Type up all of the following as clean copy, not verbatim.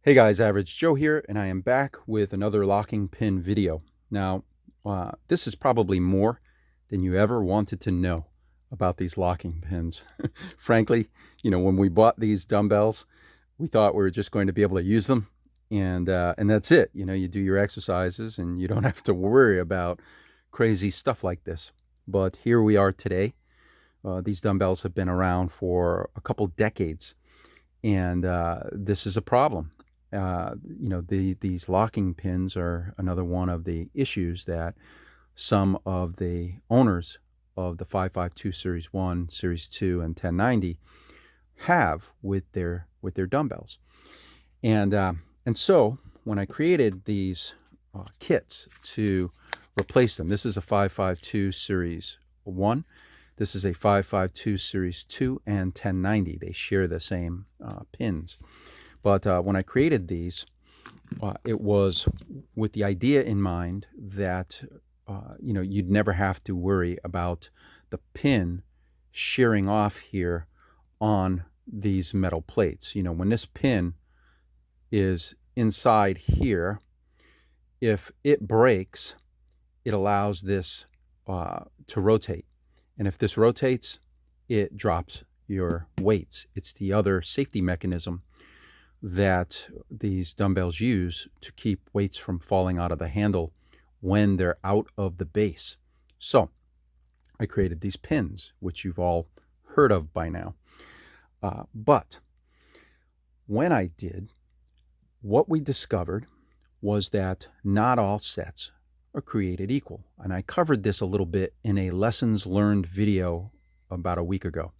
Hey guys, Average Joe here, and I am back with another locking pin video. Now, this is probably more than you ever wanted to know about these locking pins. Frankly, when we bought these dumbbells, we thought we were just going to be able to use them, and that's it. You do your exercises, and you don't have to worry about crazy stuff like this. But here we are today. These dumbbells have been around for a couple decades, and this is a problem. These locking pins are another one of the issues that some of the owners of the 552 Series 1, Series 2, and 1090 have with their dumbbells. And so when I created these kits to replace them, this is a 552 Series 1. This is a 552 Series 2 and 1090. They share the same pins. But when I created these, it was with the idea in mind that, you'd never have to worry about the pin shearing off here on these metal plates. When this pin is inside here, if it breaks, it allows this to rotate. And if this rotates, it drops your weights. It's the other safety mechanism that these dumbbells use to keep weights from falling out of the handle when they're out of the base. So I created these pins, which you've all heard of by now. But when I did, what we discovered was that not all sets are created equal. And I covered this a little bit in a lessons learned video about a week ago.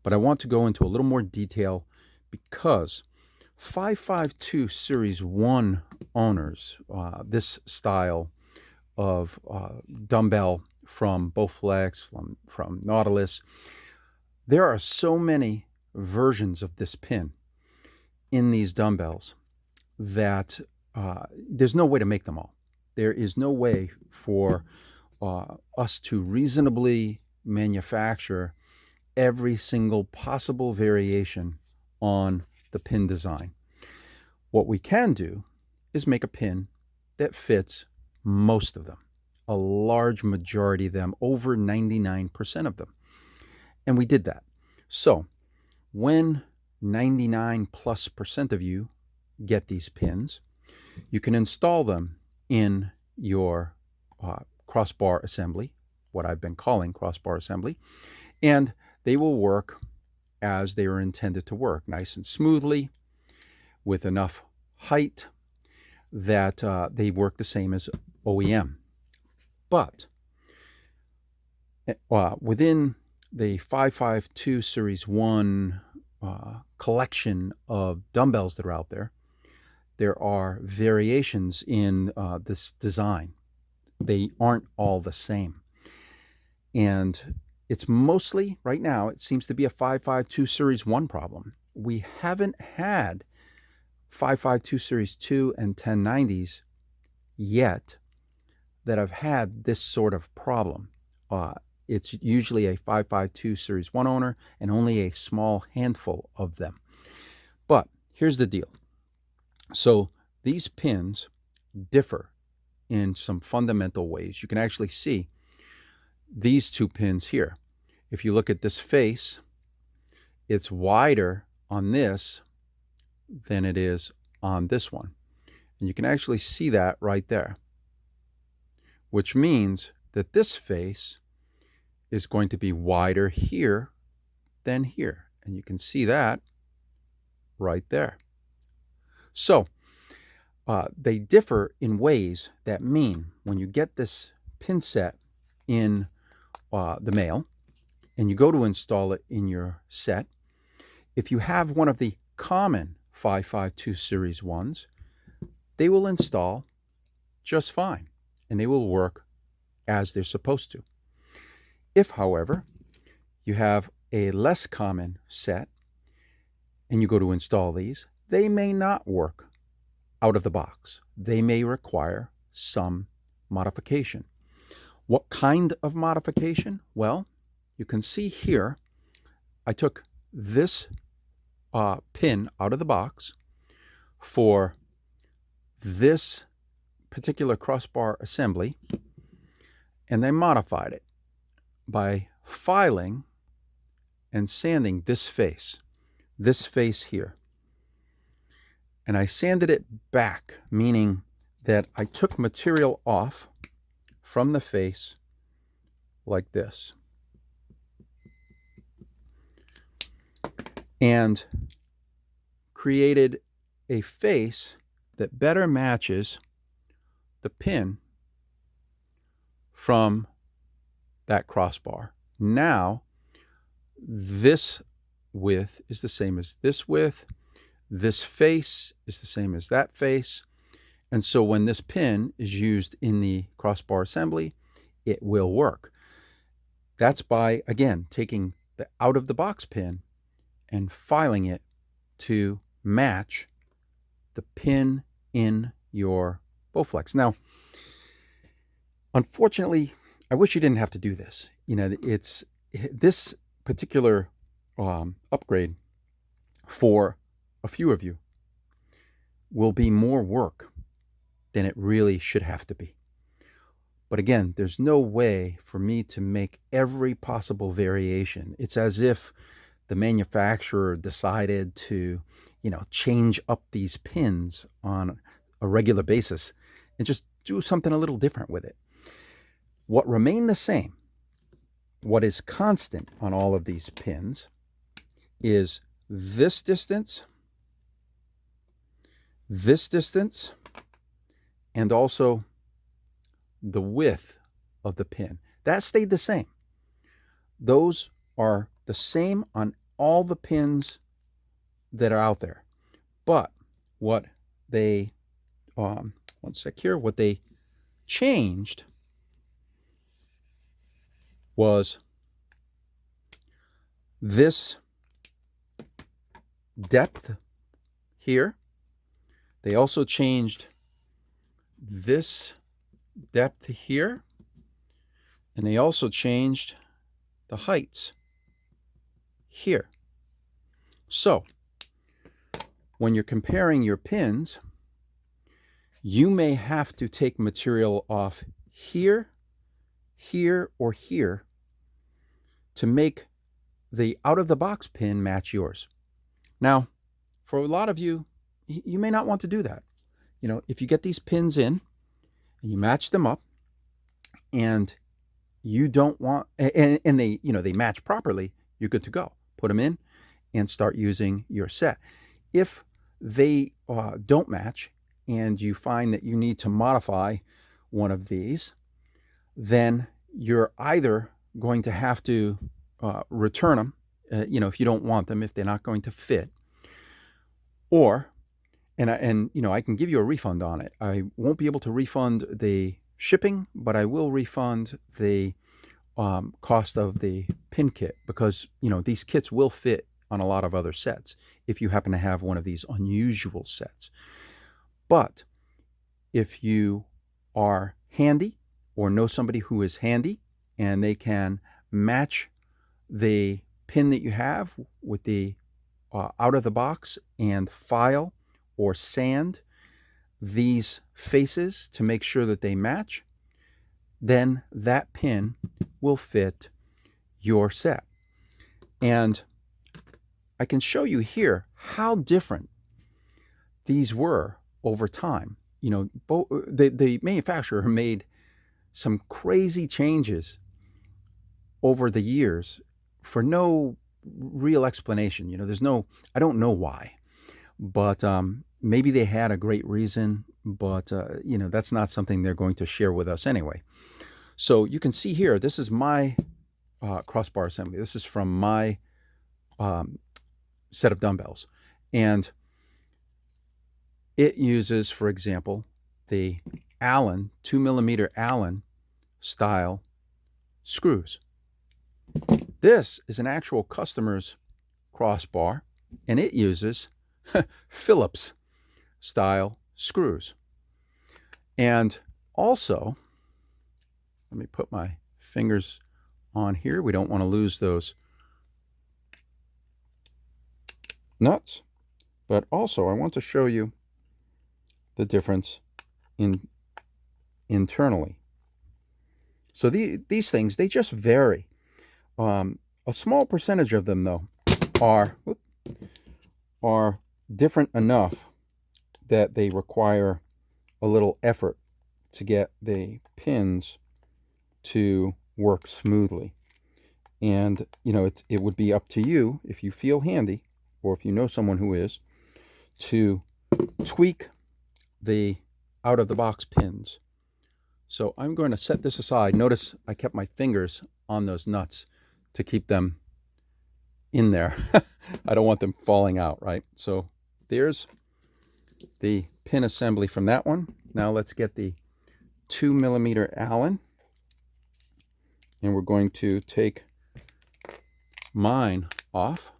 But I want to go into a little more detail because 552 Series 1 owners, this style of dumbbell from Bowflex, from Nautilus, there are so many versions of this pin in these dumbbells that there's no way to make them all. There is no way for us to reasonably manufacture every single possible variation on the pin design. What we can do is make a pin that fits most of them, a large majority of them, over 99% of them. And we did that. So when 99+% of you get these pins, you can install them in your crossbar assembly, what I've been calling crossbar assembly, and they will work as they are intended to work, nice and smoothly, with enough height that they work the same as OEM. But within the 552 Series 1 collection of dumbbells that are out there, there are variations in this design. They aren't all the same. And it's mostly, right now, it seems to be a 552 Series 1 problem. We haven't had 552 Series 2 and 1090s yet that have had this sort of problem. It's usually a 552 Series 1 owner and only a small handful of them. But here's the deal. So these pins differ in some fundamental ways. You can actually see these two pins here. If you look at this face, it's wider on this than it is on this one. And you can actually see that right there, which means that this face is going to be wider here than here. And you can see that right there. So they differ in ways that mean when you get this pin set in the mail and you go to install it in your set, if you have one of the common 552 Series 1s, they will install just fine and they will work as they're supposed to. If, however, you have a less common set and you go to install these, they may not work out of the box. They may require some modification. What kind of modification? Well, you can see here, I took this pin out of the box, for this particular crossbar assembly, and they modified it by filing and sanding this face here. And I sanded it back, meaning that I took material off from the face like this, and created a face that better matches the pin from that crossbar. Now, this width is the same as this width. This face is the same as that face. And so when this pin is used in the crossbar assembly, it will work. That's by, again, taking the out-of-the-box pin and filing it to match the pin in your Bowflex. Now, unfortunately, I wish you didn't have to do this. You know, it's this particular upgrade for a few of you will be more work than it really should have to be. But again, there's no way for me to make every possible variation. It's as if the manufacturer decided to, you know, change up these pins on a regular basis and just do something a little different with it. What remained the same, what is constant on all of these pins, is this distance, and also the width of the pin. That stayed the same. Those are the same on all the pins that are out there. But what they, one sec here, what they changed was this depth here. They also changed this depth here, and they also changed the heights here. So when you're comparing your pins, you may have to take material off here, here, or here to make the out-of-the-box pin match yours. Now, for a lot of you, you may not want to do that. You know, if you get these pins in and you match them up, and you don't want, and they, you know, they match properly, you're good to go. Put them in and start using your set. If they don't match and you find that you need to modify one of these, then you're either going to have to return them, you know, if you don't want them, if they're not going to fit, or, and you know, I can give you a refund on it. I won't be able to refund the shipping, but I will refund the cost of the pin kit, because, you know, these kits will fit on a lot of other sets if you happen to have one of these unusual sets. But if you are handy or know somebody who is handy and they can match the pin that you have with the out of the box and file or sand these faces to make sure that they match, then that pin will fit your set. And I can show you here how different these were over time. You know, the manufacturer made some crazy changes over the years for no real explanation. You know, there's no, I don't know why, but maybe they had a great reason, but you know, that's not something they're going to share with us anyway. So you can see here, this is my crossbar assembly. This is from my set of dumbbells, and it uses, for example, the Allen 2mm Allen style screws. This is an actual customer's crossbar, and it uses Phillips style screws. And also, let me put my fingers on here. We don't want to lose those nuts. But also, I want to show you the difference internally. So these things, they just vary. A small percentage of them, though, are different enough that they require a little effort to get the pins to work smoothly. And, you know, it would be up to you, if you feel handy, or if you know someone who is, to tweak the out-of-the-box pins. So I'm going to set this aside. Notice I kept my fingers on those nuts to keep them in there. I don't want them falling out, right? So there's the pin assembly from that one. Now let's get the 2mm Allen, and we're going to take mine off.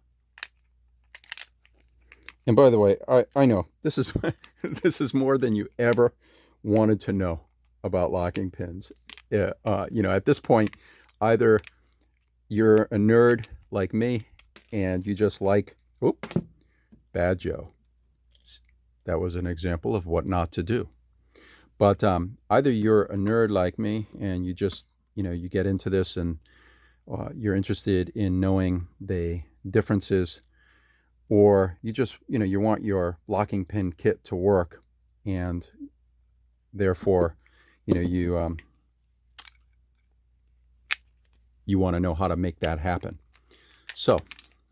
And by the way, I know this is this is more than you ever wanted to know about locking pins. You know, at this point, either you're a nerd like me and you just like, oop, bad Joe. That was an example of what not to do. But either you're a nerd like me and you just, you know, you get into this and you're interested in knowing the differences, or you just, you know, you want your locking pin kit to work, and therefore, you know, you want to know how to make that happen. So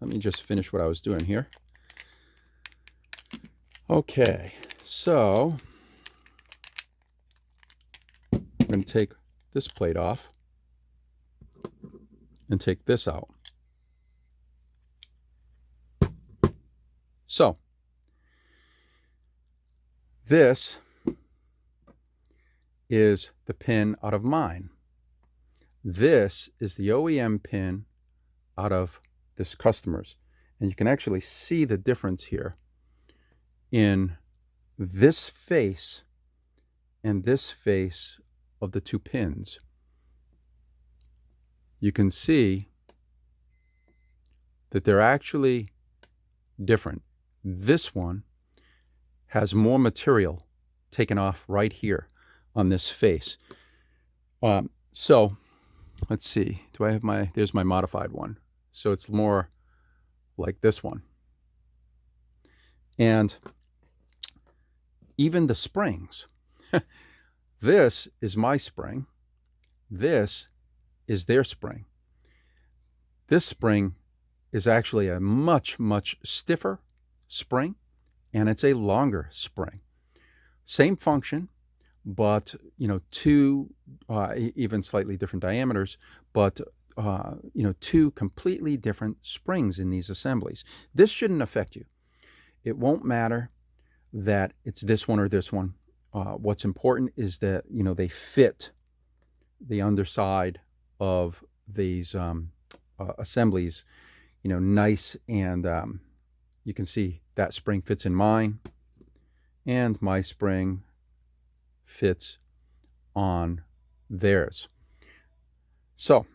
let me just finish what I was doing here. Okay, so I'm going to take this plate off and take this out. So this is the pin out of mine. This is the OEM pin out of this customer's. And you can actually see the difference here in this face and this face of the two pins. You can see that they're actually different. This one has more material taken off right here on this face. So let's see, do I have there's my modified one. So it's more like this one. And even the springs, this is my spring, this is their spring. This spring is actually a much, much stiffer spring, and it's a longer spring. Same function, but, you know, two even slightly different diameters, but you know, two completely different springs in these assemblies. This shouldn't affect you. It won't matter that it's this one or this one. What's important is that, you know, they fit the underside of these assemblies, you know, nice, and you can see that spring fits in mine, and my spring fits on theirs. So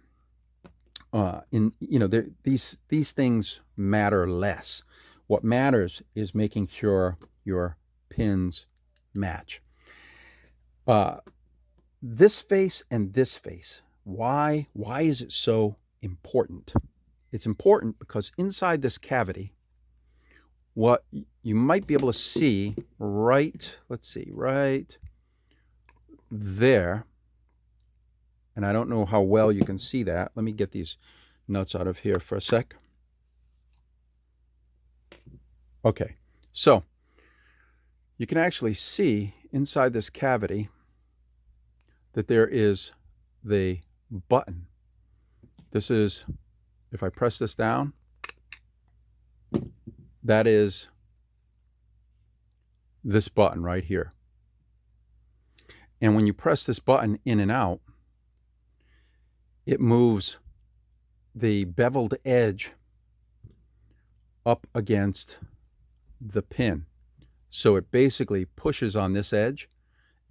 you know, these things matter less. What matters is making sure your pins match. This face and this face, why is it so important? It's important because inside this cavity, what you might be able to see right, let's see, right there, and I don't know how well you can see that. Let me get these nuts out of here for a sec. Okay, so you can actually see inside this cavity that there is the button. This is, if I press this down, that is this button right here. And when you press this button in and out, it moves the beveled edge up against the pin. So it basically pushes on this edge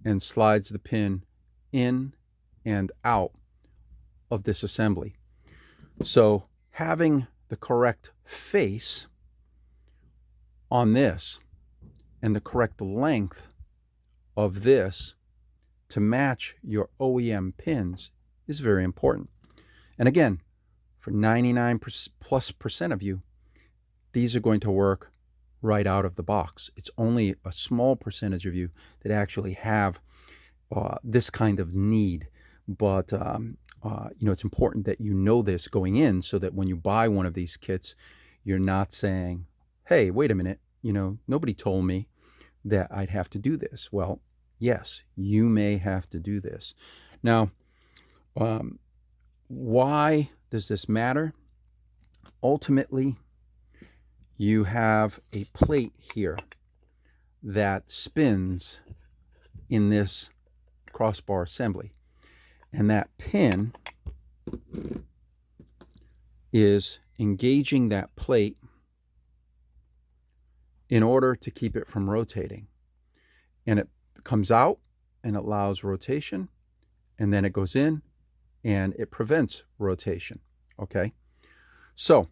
and slides the pin in and out of this assembly. So having the correct face on this and the correct length of this to match your OEM pins is very important. And again, for 99+% of you, these are going to work right out of the box. It's only a small percentage of you that actually have this kind of need. But it's important that you know this going in, so that when you buy one of these kits, you're not saying, hey, wait a minute, nobody told me that I'd have to do this. Well, yes, you may have to do this. Now, why does this matter? Ultimately, you have a plate here that spins in this crossbar assembly, and that pin is engaging that plate in order to keep it from rotating. And it comes out and allows rotation, and then it goes in and it prevents rotation. Okay, so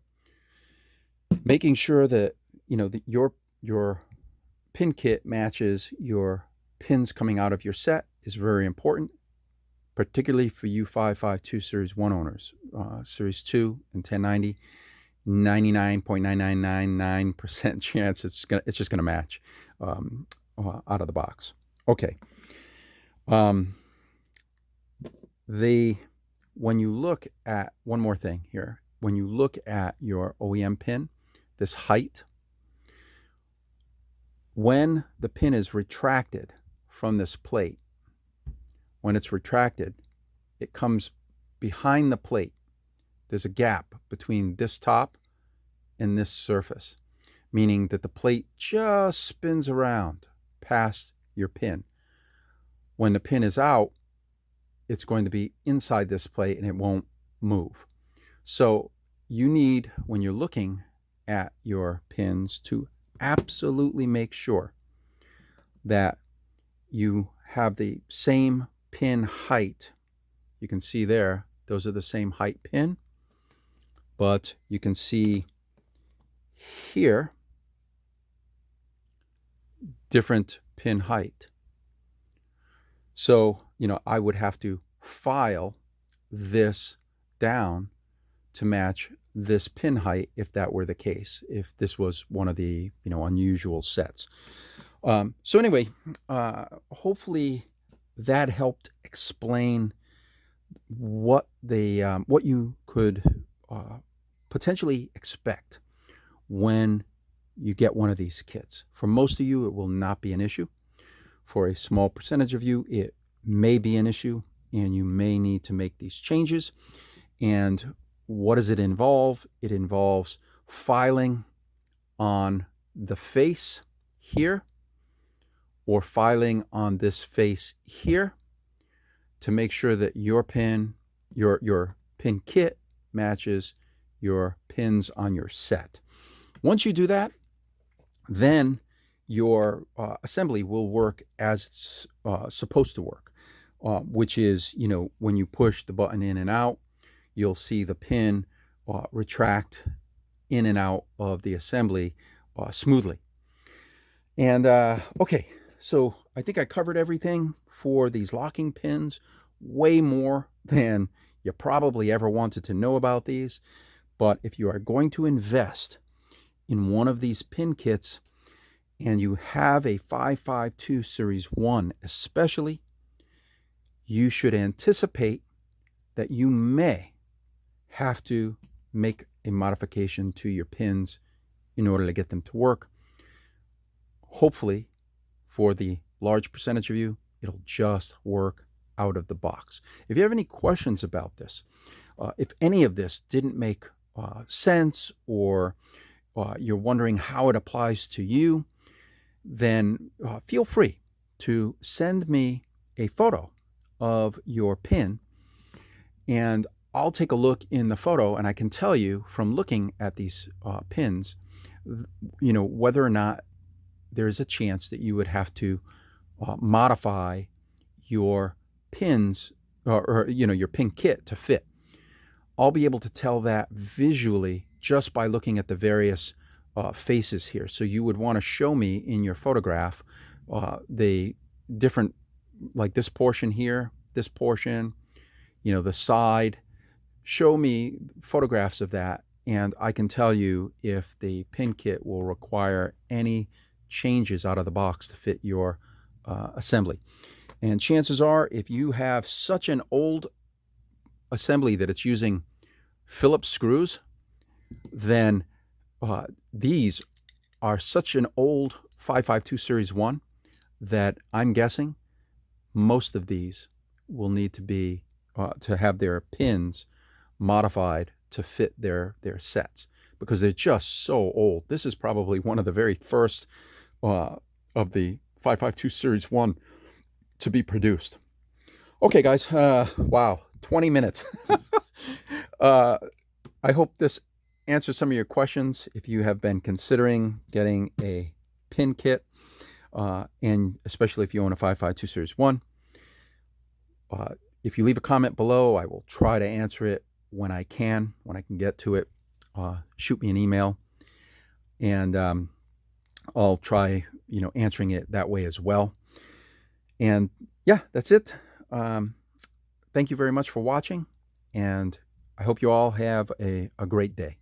making sure that your pin kit matches your pins coming out of your set is very important, particularly for you 552 Series 1 owners. Series 2 and 1090, 99.9999% chance it's just gonna match out of the box. Okay. When you look at one more thing here, when you look at your OEM pin, this height, when the pin is retracted from this plate, when it's retracted, it comes behind the plate. There's a gap between this top and this surface, meaning that the plate just spins around past your pin. When the pin is out, it's going to be inside this plate and it won't move. So you need, when you're looking at your pins, to absolutely make sure that you have the same pin height. You can see there, those are the same height pin, but you can see here different pin height. So, I would have to file this down to match this pin height if that were the case, if this was one of the, unusual sets. So anyway, hopefully that helped explain what you could potentially expect when you get one of these kits. For most of you, it will not be an issue. For a small percentage of you, it may be an issue, and you may need to make these changes. And what does it involve? It involves filing on the face here, or filing on this face here, to make sure that your pin kit matches your pins on your set. Once you do that, then your assembly will work as it's supposed to work, which is, when you push the button in and out, you'll see the pin retract in and out of the assembly smoothly. And okay, so I think I covered everything for these locking pins, way more than you probably ever wanted to know about these. But if you are going to invest in one of these pin kits, and you have a 552 Series 1 especially, you should anticipate that you may have to make a modification to your pins in order to get them to work. Hopefully, for the large percentage of you, it'll just work out of the box. If you have any questions about this, if any of this didn't make sense, or you're wondering how it applies to you, then feel free to send me a photo of your pin, and I'll take a look in the photo, and I can tell you from looking at these pins, whether or not there's a chance that you would have to modify your pins or your pin kit to fit. I'll be able to tell that visually just by looking at the various faces here. So you would want to show me in your photograph the different, like this portion here, this portion, the side. Show me photographs of that, and I can tell you if the pin kit will require any changes out of the box to fit your assembly. And chances are, if you have such an old assembly that it's using Phillips screws, then these are such an old 552 Series 1 that I'm guessing most of these will need to be to have their pins modified to fit their sets, because they're just so old. This is probably one of the very first of the 552 Series 1 to be produced. Okay, guys, wow, 20 minutes. I hope this answers some of your questions if you have been considering getting a pin kit, and especially if you own a 552 Series 1. If you leave a comment below, I will try to answer it when I can get to it. Shoot me an email, and I'll try, answering it that way as well. And yeah, that's it. Thank you very much for watching, and I hope you all have a great day.